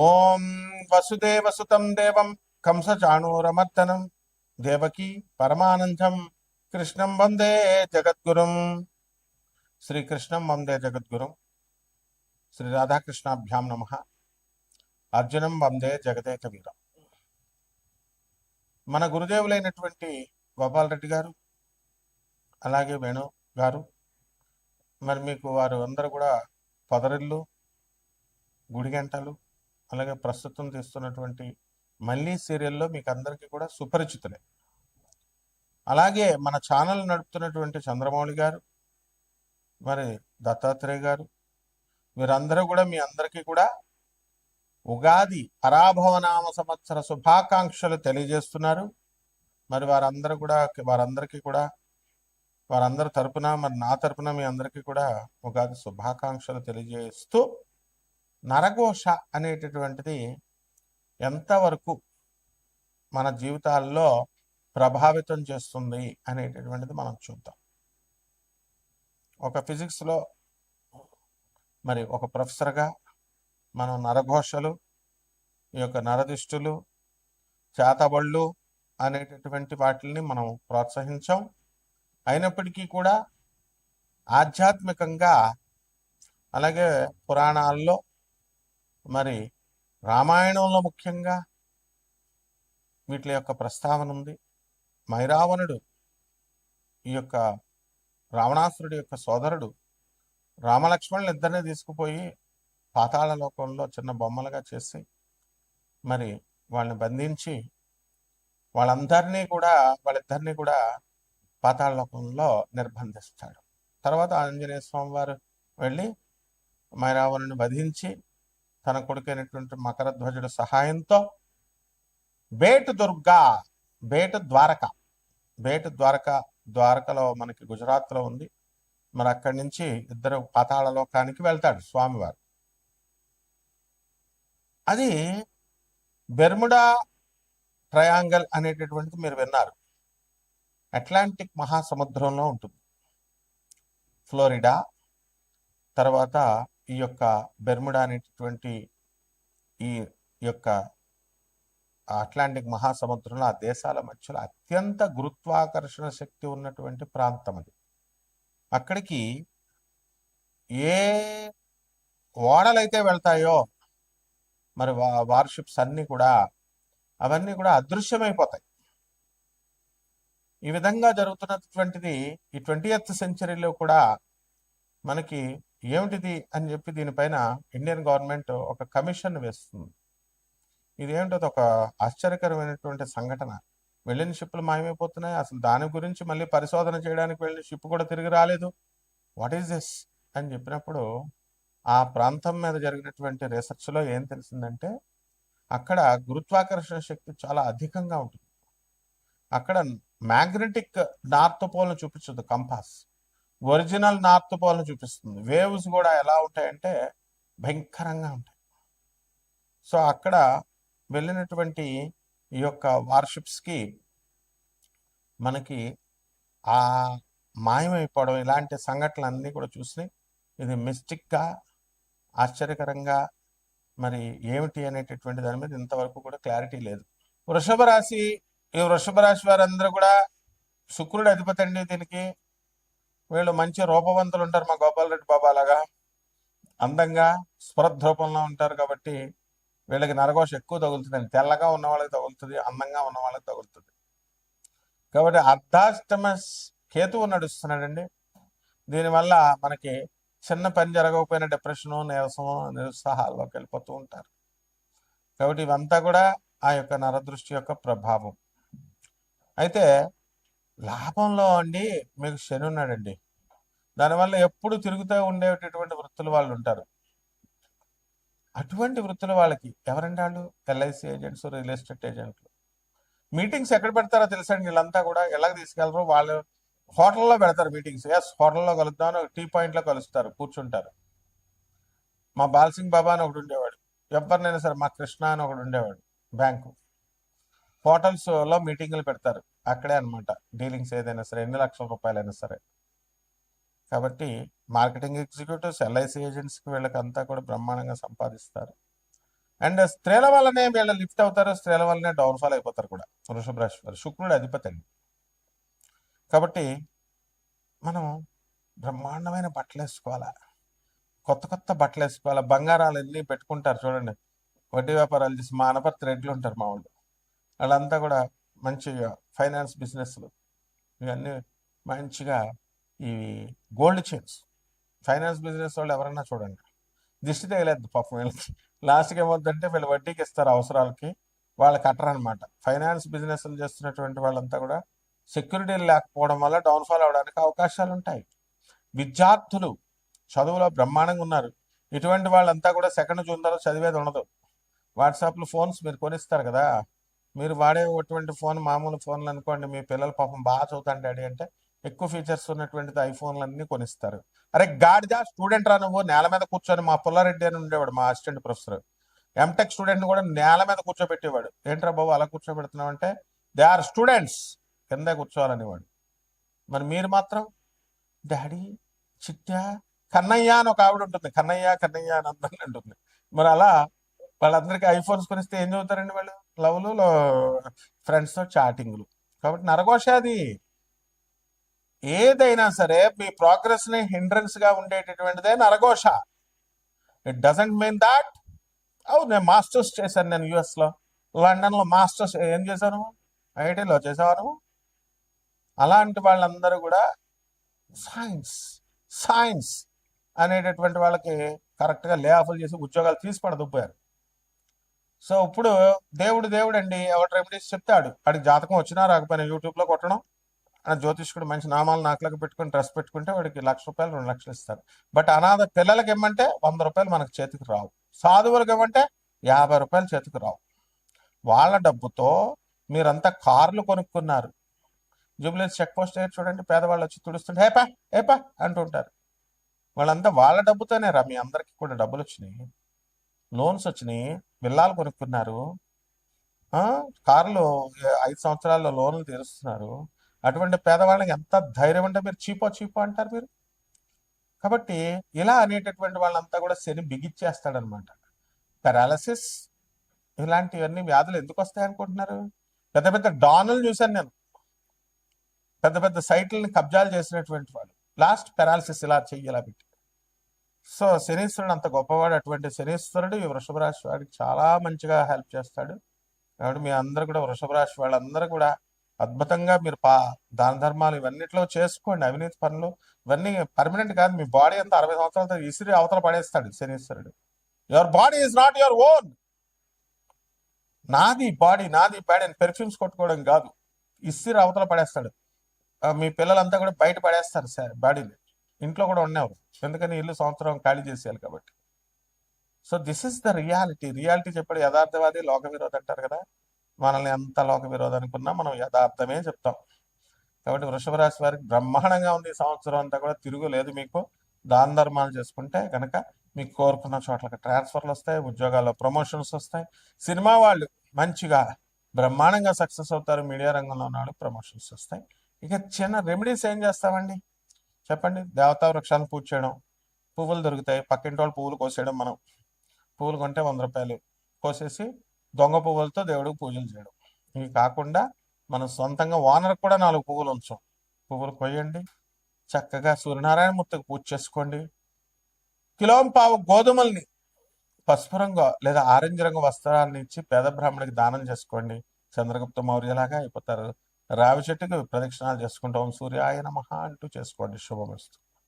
ఓం వసుదేవసుతం దేవం కంసచాణూరమర్దనం దేవకీ పరమానందం కృష్ణం వందే జగద్గురుం. శ్రీకృష్ణం వందే జగద్గురుం. శ్రీ రాధాకృష్ణాభ్యాం నమ. అర్జునం వందే జగదేక వీరం. మన గురుదేవులైనటువంటి గోపాలరెడ్డి గారు, అలాగే వేణు గారు, మరి మీకు వారు అందరూ కూడా పొదరిల్లు, గుడిగంటలు, అలాగే ప్రస్తుతం తీస్తున్నటువంటి మళ్ళీ సీరియల్లో మీకు అందరికీ కూడా సుపరిచితులే. అలాగే మన ఛానల్ నడుపుతున్నటువంటి చంద్రమౌళి గారు, మరి దత్తాత్రేయ గారు, వీరందరూ కూడా మీ అందరికీ కూడా ఉగాది పరాభవనామ సంవత్సర శుభాకాంక్షలు తెలియజేస్తున్నారు. మరి వారందరికీ కూడా వారందరి తరపున, మరి నా తరపున మీ అందరికీ కూడా ఉగాది శుభాకాంక్షలు తెలియజేస్తూ, నరఘోష అనేటటువంటిది ఎంతవరకు మన జీవితాల్లో ప్రభావితం చేస్తుంది అనేటటువంటిది మనం చూద్దాం. ఒక ఫిజిక్స్లో మరి ఒక ప్రొఫెసర్గా మనం నరఘోషలు, ఈ యొక్క నరదిష్టులు, చేతబళ్ళు అనేటటువంటి వాటిని మనం ప్రోత్సహించాం. అయినప్పటికీ కూడా ఆధ్యాత్మికంగా, అలాగే పురాణాల్లో, మరి రామాయణంలో ముఖ్యంగా వీటి యొక్క ప్రస్తావన ఉంది. మైరావణుడు, ఈ యొక్క రావణాసురుడి యొక్క సోదరుడు, రామలక్ష్మణులు ఇద్దరిని తీసుకుపోయి పాతాళ లోకంలో చిన్న బొమ్మలుగా చేసి మరి వాళ్ళని బంధించి వాళ్ళిద్దరినీ కూడా పాతాళ లోకంలో నిర్బంధిస్తాడు. తర్వాత ఆంజనేయ స్వామి వారు వెళ్ళి మైరావణుని వధించి తన కొడుకైనటువంటి మకరధ్వజుడి సహాయంతో ద్వారకలో మనకి గుజరాత్లో ఉంది. మరి అక్కడి నుంచి ఇద్దరు పాతాళ లోకానికి వెళ్తాడు స్వామివారు. అది బెర్ముడా ట్రయాంగల్ అనేటటువంటిది మీరు విన్నారు. అట్లాంటిక్ మహాసముద్రంలో ఉంటుంది. ఫ్లోరిడా, తర్వాత ఈ యొక్క బెర్ముడా అనేటటువంటి ఈ యొక్క అట్లాంటిక్ మహాసముద్రంలో, ఆ దేశాల మధ్యలో అత్యంత గురుత్వాకర్షణ శక్తి ఉన్నటువంటి ప్రాంతం అది. అక్కడికి ఏ ఓడలైతే వెళ్తాయో మరి వార్షిప్స్ అవన్నీ కూడా అదృశ్యమైపోతాయి. ఈ విధంగా జరుగుతున్నటువంటిది ఈ 20th సెంచరీలో కూడా మనకి ఏమిటిది అని చెప్పి దీనిపైన ఇండియన్ గవర్నమెంట్ ఒక కమిషన్ వేస్తుంది. ఇదేంటో ఒక ఆశ్చర్యకరమైనటువంటి సంఘటన. వెళ్ళిన షిప్లు మాయమైపోతున్నాయి. అసలు దాని గురించి మళ్ళీ పరిశోధన చేయడానికి వెళ్ళిన షిప్ కూడా తిరిగి రాలేదు. వాట్ ఈస్ దిస్ అని చెప్పినప్పుడు ఆ ప్రాంతం మీద జరిగినటువంటి రీసెర్చ్లో ఏం తెలిసిందంటే, అక్కడ గురుత్వాకర్షణ శక్తి చాలా అధికంగా ఉంటుంది. అక్కడ మ్యాగ్నెటిక్ నార్త్ పోల్ను చూపించదు కంపాస్, ఒరిజినల్ నార్త్ పోల్ను చూపిస్తుంది. వేవ్స్ కూడా ఎలా ఉంటాయంటే భయంకరంగా ఉంటాయి. సో అక్కడ వెళ్ళినటువంటి ఈ యొక్క వార్షిప్స్కి మనకి ఆ మాయమైపోవడం, ఇలాంటి సంఘటనలన్నీ కూడా చూసి ఇది మిస్టిక్గా, ఆశ్చర్యకరంగా మరి ఏమిటి అనేటటువంటి దాని మీద ఇంతవరకు కూడా క్లారిటీ లేదు. ఈ వృషభ రాశి వారందరూ కూడా శుక్రుడు అధిపతి అండి. దీనికి వీళ్ళు మంచి రూపవంతులు ఉంటారు. మా గోపాలరెడ్డి బాబా లాగా అందంగా స్ఫురద్రూపంలో ఉంటారు. కాబట్టి వీళ్ళకి నరఘోష ఎక్కువ తగులుతుందండి. తెల్లగా ఉన్న వాళ్ళకి తగులుతుంది, అందంగా ఉన్న వాళ్ళకి తగులుతుంది. కాబట్టి అర్ధాష్టమ కేతువు నడుస్తున్నాడండి. దీనివల్ల మనకి చిన్న పని జరగకపోయిన డిప్రెషను, నీరసము, నిరుత్సాహాల్లోకి వెళ్ళిపోతూ ఉంటారు. కాబట్టి ఇవంతా కూడా ఆ యొక్క నరదృష్టి యొక్క ప్రభావం. అయితే లాభంలో అండి మీకు శని ఉన్నాడండి. దానివల్ల ఎప్పుడు తిరుగుతూ ఉండేటటువంటి వృత్తులు వాళ్ళు ఉంటారు. అటువంటి వృత్తుల వాళ్ళకి ఎవరండి వాళ్ళు? LIC ఏజెంట్స్, రియల్ ఎస్టేట్ ఏజెంట్లు. మీటింగ్స్ ఎక్కడ పెడతారో తెలుసండి. వీళ్ళంతా కూడా ఎలా తీసుకెళ్లరు, వాళ్ళు హోటల్లో పెడతారు మీటింగ్స్. హోటల్లో కలుద్దామని టీ పాయింట్లో కలుస్తారు, కూర్చుంటారు. మా బాల్సింగ్ బాబా అని ఒకడు ఉండేవాడు. ఎవరినైనా సరే, మా కృష్ణ అని ఒకడు ఉండేవాడు. బ్యాంకు హోటల్స్లో మీటింగులు పెడతారు. అక్కడే అనమాట డీలింగ్స్ ఏదైనా సరే, ఎన్ని లక్షల రూపాయలైనా సరే. కాబట్టి మార్కెటింగ్ ఎగ్జిక్యూటివ్స్, LIC ఏజెంట్స్కి వీళ్ళకంతా కూడా బ్రహ్మాండంగా సంపాదిస్తారు. అండ్ స్త్రీల వల్లనే వీళ్ళు లిఫ్ట్ అవుతారు, స్త్రీల వల్లనే డౌన్ఫాల్ అయిపోతారు కూడా. వృషభ రాశి వారు శుక్రుడు అధిపతి అండి. కాబట్టి మనం బ్రహ్మాండమైన బట్టలు వేసుకోవాలా, కొత్త కొత్త బట్టలు వేసుకోవాలా. బంగారాలు ఎన్ని పెట్టుకుంటారు చూడండి, వడ్డీ వ్యాపారాలు చేసి మా అనపర్తి రెడ్లు ఉంటారు మా వాళ్ళు, వాళ్ళంతా కూడా మంచిగా ఫైనాన్స్ బిజినెస్లు ఇవన్నీ మంచిగా ఈ గోల్డ్ చైన్స్ ఫైనాన్స్ బిజినెస్ వాళ్ళు ఎవరన్నా చూడండి, దిష్టి తగలేదు పాపం వీళ్ళకి. లాస్ట్కి ఏమవుతుందంటే వీళ్ళు వడ్డీకి ఇస్తారు అవసరాలకి, వాళ్ళు కట్టరనమాట. ఫైనాన్స్ బిజినెస్లు చేస్తున్నటువంటి వాళ్ళంతా కూడా సెక్యూరిటీలు లేకపోవడం వల్ల డౌన్ఫాల్ అవడానికి అవకాశాలు ఉంటాయి. విద్యార్థులు చదువులో బ్రహ్మాండంగా ఉన్నారు, ఇటువంటి వాళ్ళంతా కూడా సెకండ్ జూన్ తర్వాత చదివేది ఉండదు. వాట్సాప్లో ఫోన్స్ మీరు కొనిస్తారు కదా, మీరు వాడేటువంటి ఫోన్ మామూలు ఫోన్లు అనుకోండి, మీ పిల్లలు పాపం బాగా చదువుతాను డాడీ అంటే ఎక్కువ ఫీచర్స్ ఉన్నటువంటిది ఐఫోన్లు అన్నీ కొనిస్తారు. అరే గాడిదా స్టూడెంట్ రా నువ్వు, నేల మీద కూర్చొని, మా పుల్లారెడ్డి అని ఉండేవాడు మా అసిస్టెంట్ ప్రొఫెసర్, ఎంటెక్ స్టూడెంట్ కూడా నేల మీద కూర్చోబెట్టేవాడు. ఏంట్రా బాబు అలా కూర్చోబెడుతున్నావు అంటే, దే ఆర్ స్టూడెంట్స్, కిందే కూర్చోవాలనేవాడు. మరి మీరు మాత్రం డాడీ చిట్టా కన్నయ్య అని ఒక ఆవిడ ఉంటుంది, కన్నయ్య కన్నయ్య అని అందరినీ ఉంటుంది. మరి అలా వాళ్ళందరికీ ఐఫోన్స్ కొనిస్తే ఏం చదువుతారండి వాళ్ళు? లవ్లు, ఫ్రెండ్స్తో చాటింగ్లు. కాబట్టి నరఘోష అది. ఏదైనా సరే మీ ప్రోగ్రెస్ ని హిండ్రన్స్ గా ఉండేటటువంటిదే నరఘోష. ఇట్ డజంట్ మీన్ దాట్ నేను మాస్టర్స్ చేశాను, నేను యుఎస్లో లండన్లో మాస్టర్స్ ఏం చేశాను, ఐఐటీలో చేసాను. అలాంటి వాళ్ళందరూ కూడా సైన్స్ సైన్స్ అనేటటువంటి వాళ్ళకి కరెక్ట్గా లే ఆఫ్లు చేసి ఉద్యోగాలు తీసి పడదుబ్బారు. సో ఇప్పుడు దేవుడు అండి, ఎవరు రెమెడీస్ చెప్తాడు, వాడికి జాతకం వచ్చినా రాకపోయినా యూట్యూబ్లో కొట్టడం, జ్యోతిష్కుడు మంచి నామాలు నాకులకు పెట్టుకుని డ్రెస్ పెట్టుకుంటే వాడికి ₹1,00,000 2,00,000 ఇస్తారు. బట్ అనాథ పిల్లలకి ఇమ్మంటే ₹100 మనకు చేతికి రావు, సాధువులకు ఇవ్వమంటే ₹50 చేతికి రావు. వాళ్ళ డబ్బుతో మీరంతా కార్లు కొనుక్కున్నారు. జూబ్లీస్ చెక్ పోస్ట్ చూడండి, పేదవాళ్ళు వచ్చి తుడుస్తుంటే ఏపా ఏపా అంటుంటారు. వాళ్ళంతా వాళ్ళ డబ్బుతోనే రా, మీ అందరికీ కూడా డబ్బులు వచ్చినాయి, లోన్స్ వచ్చినాయి, విల్లాలు కొనుక్కున్నారు, కార్లు 5 సంవత్సరాల్లో లోన్లు తీరుస్తున్నారు. అటువంటి పేదవాళ్ళకి ఎంత ధైర్యం అంటే మీరు చీపో అంటారు మీరు. కాబట్టి ఇలా అనేటటువంటి వాళ్ళంతా కూడా శని బిగిచ్చేస్తాడనమాట. పారాలసిస్ ఇలాంటివన్నీ వ్యాధులు ఎందుకు వస్తాయి అనుకుంటున్నారు? పెద్ద పెద్ద డానులు చూశాను నేను, పెద్ద పెద్ద సైట్లని కబ్జాలు చేసినటువంటి వాళ్ళు, లాస్ట్ పారాలసిస్ ఇలా చెయ్యాల పెట్టి. సో శనీశ్వరుడు అంత గొప్పవాడు. అటువంటి శనీశ్వరుడు ఈ వృషభ రాశి వాడికి చాలా మంచిగా హెల్ప్ చేస్తాడు. కాబట్టి మీ అందరూ కూడా వృషభ రాశి వాళ్ళందరూ కూడా అద్భుతంగా మీరు దాన ధర్మాలు ఇవన్నిట్లో చేసుకోండి. అవినీతి పనులు ఇవన్నీ పర్మనెంట్ కాదు. మీ బాడీ అంతా 60 సంవత్సరాలతో ఇసిరి అవతల పడేస్తాడు శనీశ్వరుడు. Your body is not your own. నాది బాడీ అని పెర్ఫ్యూమ్స్ కొట్టుకోవడం కాదు, ఇసిరి అవతల పడేస్తాడు. మీ పిల్లలంతా కూడా బయట పడేస్తారు సార్ బాడీని, ఇంట్లో కూడా ఉండేవారు, ఎందుకని ఇల్లు సంవత్సరం ఖాళీ చేసేయాలి కాబట్టి. So this is the reality చెప్పాడు యథార్థవాది, లోక విరోధి అంటారు కదా. మనల్ని ఎంత లోక విరోధం అనుకున్నా మనం యథార్థమే చెప్తాం. కాబట్టి వృషభ రాశి వారికి బ్రహ్మాండంగా ఉంది. ఈ సంవత్సరం అంతా కూడా తిరుగులేదు. మీకు దాన ధర్మాలు చేసుకుంటే కనుక మీకు కోరుకున్న చోట్లకి ట్రాన్స్ఫర్లు వస్తాయి, ఉద్యోగాల్లో ప్రమోషన్స్ వస్తాయి. సినిమా వాళ్ళు మంచిగా బ్రహ్మాండంగా సక్సెస్ అవుతారు, మీడియా రంగంలో ఉన్న వాళ్ళు ప్రమోషన్స్ వస్తాయి. ఇక చిన్న రెమెడీస్ ఏం చేస్తామండి చెప్పండి? దేవతా వృక్షాలను పూజ చేయడం, పువ్వులు దొరుకుతాయి, పక్కింటి వాళ్ళు పువ్వులు కోసేయడం. మనం పువ్వులు కొంటే ₹100 కోసేసి దొంగ పువ్వులతో దేవుడికి పూజలు చేయడం. ఇవి కాకుండా మనం సొంతంగా ఓనర్కి కూడా 4 పువ్వులు ఉంచాం, పువ్వులు కొయ్యండి, చక్కగా సూర్యనారాయణ మూర్తికి పూజ చేసుకోండి. కిలోంపావు గోధుమల్ని పసుపు రంగు లేదా ఆరెంజ్ రంగు వస్త్రాలను ఇచ్చి పేద బ్రాహ్మణికి దానం చేసుకోండి. చంద్రగుప్త మౌర్యలాగా అయిపోతారు. రావి చెట్టుకి ప్రదక్షిణాలు చేసుకుంటాం, సూర్యాయ నమః అంటూ చేసుకోండి. శుభమస్తు.